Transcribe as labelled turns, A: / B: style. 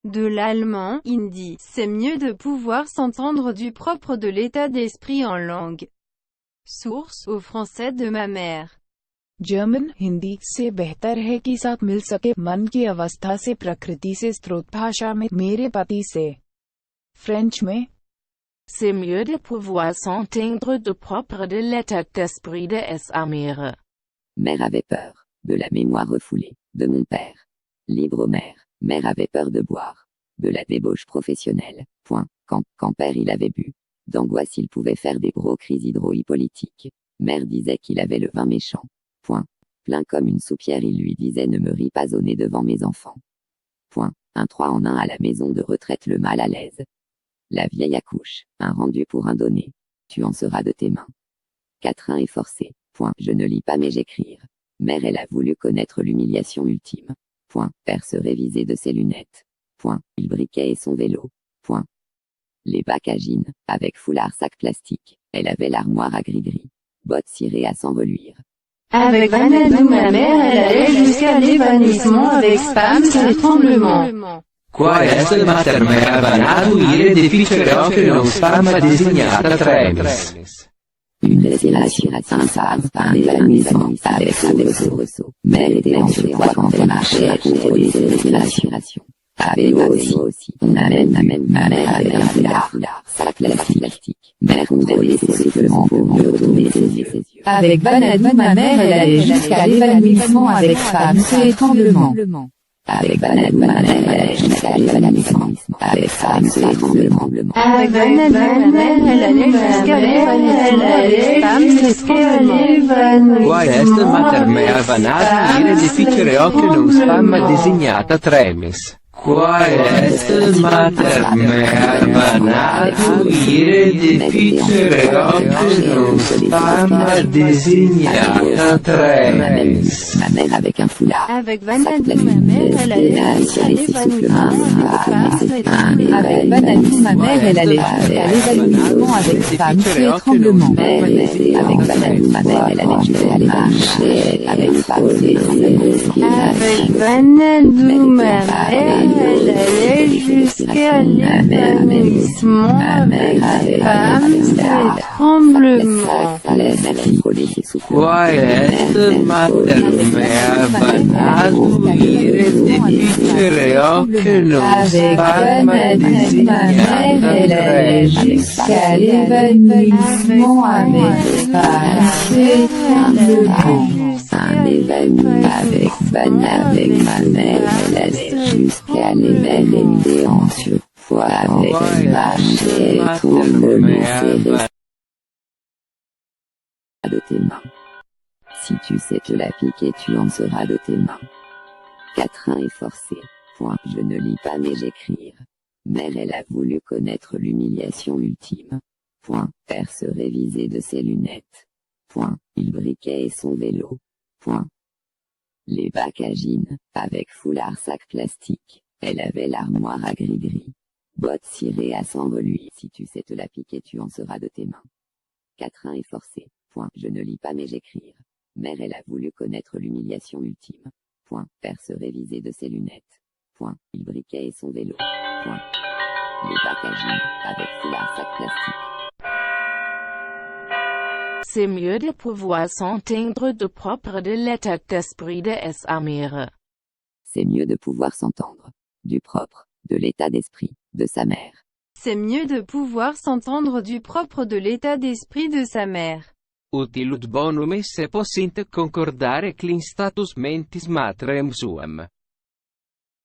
A: De l'allemand, hindi, c'est mieux de pouvoir s'entendre du propre de l'état d'esprit en langue. Source, au français de ma mère.
B: German Hindi से बेहतर है कि साथ मिल सके मन की अवस्था से प्रकृति से स्रोत भाषा में मेरे पति से फ्रेंच में
C: C'est mieux de pouvoir s'entendre de propre de l'état d'esprit de sa mère.
D: Mère avait peur, de la mémoire refoulée, de mon père. Libre mère, mère avait peur de boire, de la débauche professionnelle, point, quand père il avait bu. D'angoisse il pouvait faire des gros crises hydrohypolitiques. Mère disait qu'il avait le vin méchant, point, plein comme une soupière il lui disait ne me ris pas au nez devant mes enfants. Point, un 3 en 1 à la maison de retraite le mal à l'aise. La vieille accouche, un rendu pour un donné. Tu en seras de tes mains. 4-1 est forcé. Point. Je ne lis pas mais j'écrire. Mère elle a voulu connaître l'humiliation ultime. Point. Père se révisait de ses lunettes. Point. Il briquait et son vélo. Point. Les bacs à gin, avec foulard sac plastique. Elle avait l'armoire à gris-gris. Bottes cirées à s'en reluire.
A: Avec Vanadou ma mère elle allait jusqu'à l'évanouissement avec spasmes et tremblements.
E: Qua est mater mea vanatu ire difficile occhio non spamma designata tremis.
D: Une respiration, un évanouissement, avec soubresaut. Mère était en surpoids quand elle marchait à contrôler ses respirations. Avec moi aussi, ma mère avait un foulard, sac plastique. Mère contrôlait ses sifflements pour mieux retourner ses yeux.
F: Avec Vanadou ma mère elle allait jusqu'à l'évanouissement avec spasmes et tremblements.
D: Avec Vanadou ma mère elle allait jusqu'à l'évanouissement, avec spasmes et tremblements.
A: Avec Vanadou ma mère elle allait jusqu'à l'évanouissement.
E: Qua est mater mea vanatu ire difficile occhio non spamma designata tremis. Qua est mater mea vanatu ire difficile occhio non spamma designata tremis.
D: Ma mère avec un foulard.
A: Avec Vanadou ma mère elle allait jusqu'à l'évanouissement
F: Avec Vanadou ma mère elle allait jusqu'à l'évanouissement avec spasmes et tremblements.
D: Avec Vanadou ma mère elle allait jusqu'à l'évanouissement avec spasmes et tremblements.
A: Avec Vanadou ma mère elle allait jusqu'à l'évanouissement avec spasmes et tremblements.
E: Qua est mater mea vanatu ire difficile occhio non
F: Avec
E: spamma
F: Vanadou ma mère elle allait
E: designata
F: jusqu'à l'évanouissement avec spasmes et tremblements.
D: Un évanouissement avec ma mère elle allait jusqu'à l'évanouissement en surpoids avec une marche et tremblement de tes mains. Si tu sais te la piquer tu en seras de tes mains. 4-1 est forcé. Point. Je ne lis pas mais j'écrire. Mère elle a voulu connaître l'humiliation ultime. Point. Père se révisait de ses lunettes. Point. Il briquait et son vélo. Point. Les bacs à gin, avec foulard sac plastique. Elle avait l'armoire à gris-gris. Bottes cirées à s'en reluire. Si tu sais te la piquer tu en seras de tes mains. 4-1 est forcé. Point. Je ne lis pas mais j'écrire. Mère elle a voulu connaître l'humiliation ultime. Point. Père se révisait de ses lunettes. Point. Il briquait et son vélo. Point. Les bacs à gin, avec foulard sac plastique.
C: C'est mieux de pouvoir s'entendre de propre de l'état d'esprit de sa mère.
D: C'est mieux de pouvoir s'entendre. Du propre, de l'état d'esprit, de sa mère.
A: C'est mieux de pouvoir s'entendre du propre de l'état d'esprit de sa mère.
E: Utilud bonum esse possint concordare clin status mentis matrem suam.